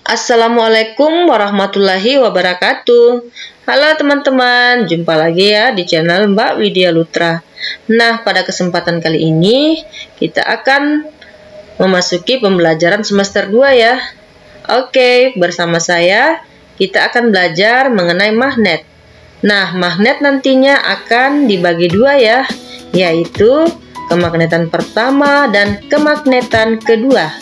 Assalamualaikum warahmatullahi wabarakatuh. Halo teman-teman, jumpa lagi ya di channel Mbak Widya Lutra. Nah, pada kesempatan kali ini kita akan memasuki pembelajaran semester 2 ya. Oke, bersama saya kita akan belajar mengenai magnet. Nah, magnet nantinya akan dibagi dua ya, yaitu kemagnetan pertama dan kemagnetan kedua.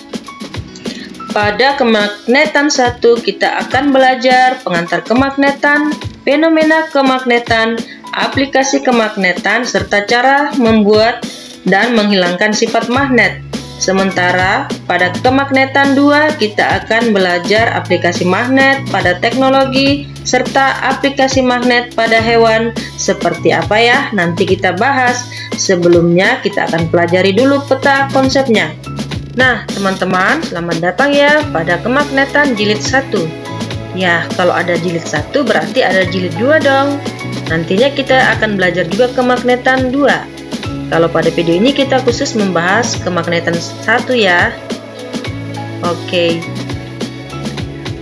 Pada kemagnetan 1 kita akan belajar pengantar kemagnetan, fenomena kemagnetan, aplikasi kemagnetan, serta cara membuat dan menghilangkan sifat magnet. Sementara pada kemagnetan 2 kita akan belajar aplikasi magnet pada teknologi serta aplikasi magnet pada hewan. Seperti apa ya? Nanti kita bahas. Sebelumnya kita akan pelajari dulu peta konsepnya. Nah, teman-teman, selamat datang ya pada kemagnetan jilid 1. Ya, kalau ada jilid 1 berarti ada jilid 2 dong. Nantinya kita akan belajar juga kemagnetan 2. Kalau pada video ini kita khusus membahas kemagnetan 1 ya. Oke.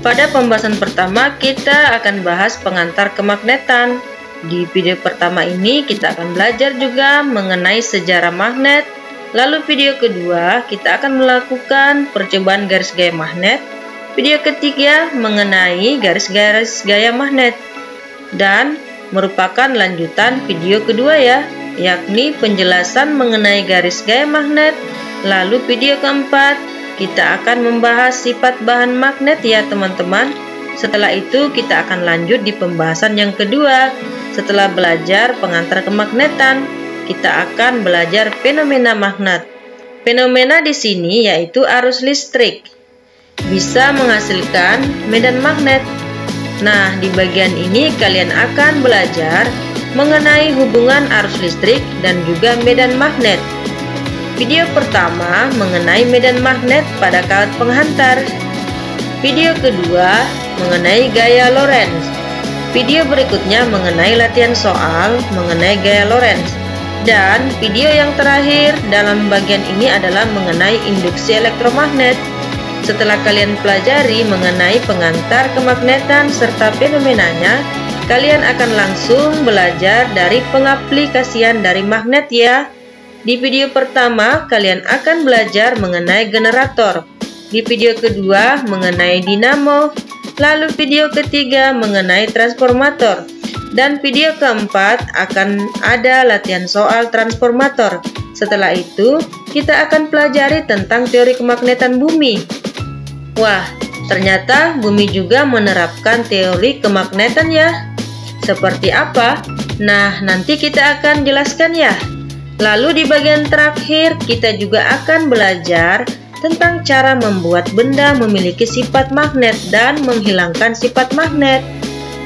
Pada pembahasan pertama kita akan bahas pengantar kemagnetan. Di video pertama ini kita akan belajar juga mengenai sejarah magnet. Lalu video kedua kita akan melakukan percobaan garis gaya magnet. Video ketiga mengenai garis-garis gaya magnet. Dan merupakan lanjutan video kedua ya, yakni penjelasan mengenai garis gaya magnet. Lalu video keempat kita akan membahas sifat bahan magnet ya teman-teman. Setelah itu kita akan lanjut di pembahasan yang kedua. Setelah belajar pengantar kemagnetan, kita akan belajar fenomena magnet. Fenomena di sini yaitu arus listrik bisa menghasilkan medan magnet. Nah, di bagian ini kalian akan belajar mengenai hubungan arus listrik dan juga medan magnet. Video pertama mengenai medan magnet pada kawat penghantar. Video kedua mengenai gaya Lorentz. Video berikutnya mengenai latihan soal mengenai gaya Lorentz. Dan video yang terakhir dalam bagian ini adalah mengenai induksi elektromagnet. Setelah kalian pelajari mengenai pengantar kemagnetan serta fenomenanya, kalian akan langsung belajar dari pengaplikasian dari magnet ya. Di video pertama kalian akan belajar mengenai generator. Di video kedua mengenai dinamo. Lalu video ketiga mengenai transformator. Dan video keempat akan ada latihan soal transformator. Setelah itu, kita akan pelajari tentang teori kemagnetan bumi. Wah, ternyata bumi juga menerapkan teori kemagnetan ya. Seperti apa? Nah, nanti kita akan jelaskan ya. Lalu di bagian terakhir, kita juga akan belajar tentang cara membuat benda memiliki sifat magnet dan menghilangkan sifat magnet.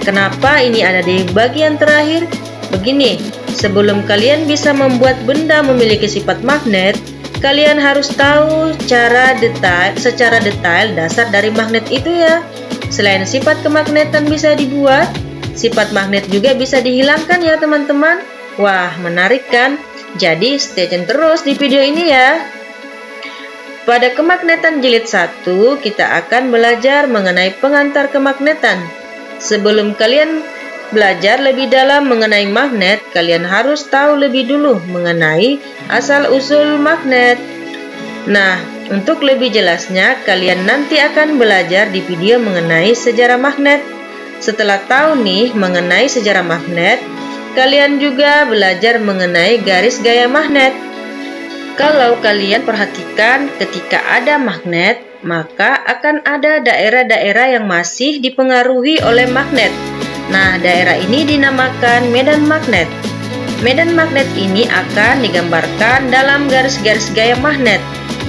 Kenapa ini ada di bagian terakhir? Begini, sebelum kalian bisa membuat benda memiliki sifat magnet, kalian harus tahu secara detail dasar dari magnet itu ya. Selain sifat kemagnetan bisa dibuat, sifat magnet juga bisa dihilangkan ya teman-teman. Wah, menarik kan? Jadi stay tune terus di video ini ya. Pada kemagnetan jilid 1, kita akan belajar mengenai pengantar kemagnetan. Sebelum kalian belajar lebih dalam mengenai magnet, kalian harus tahu lebih dulu mengenai asal-usul magnet. Nah, untuk lebih jelasnya, kalian nanti akan belajar di video mengenai sejarah magnet. Setelah tahu nih mengenai sejarah magnet, kalian juga belajar mengenai garis gaya magnet. Kalau kalian perhatikan, ketika ada magnet, maka akan ada daerah-daerah yang masih dipengaruhi oleh magnet. Nah, daerah ini dinamakan medan magnet. Medan magnet ini akan digambarkan dalam garis-garis gaya magnet.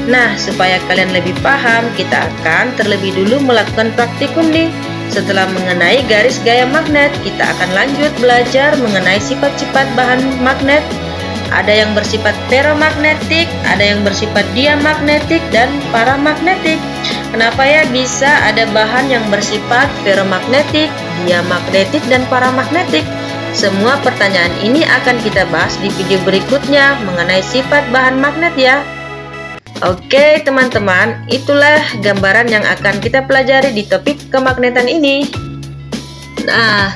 Nah, supaya kalian lebih paham, kita akan terlebih dulu melakukan praktikum nih. Setelah mengenai garis gaya magnet, kita akan lanjut belajar mengenai sifat-sifat bahan magnet. Ada yang bersifat ferromagnetik, ada yang bersifat diamagnetik dan paramagnetik. Kenapa ya bisa ada bahan yang bersifat ferromagnetik, diamagnetik dan paramagnetik? Semua pertanyaan ini akan kita bahas di video berikutnya mengenai sifat bahan magnet ya. Oke teman-teman, itulah gambaran yang akan kita pelajari di topik kemagnetan ini. Nah,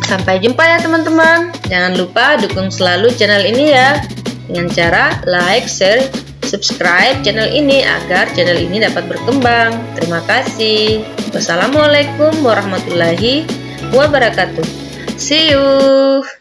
sampai jumpa ya teman-teman. Jangan lupa dukung selalu channel ini ya, dengan cara like, share, subscribe channel ini agar channel ini dapat berkembang. Terima kasih. Wassalamualaikum warahmatullahi wabarakatuh. See you.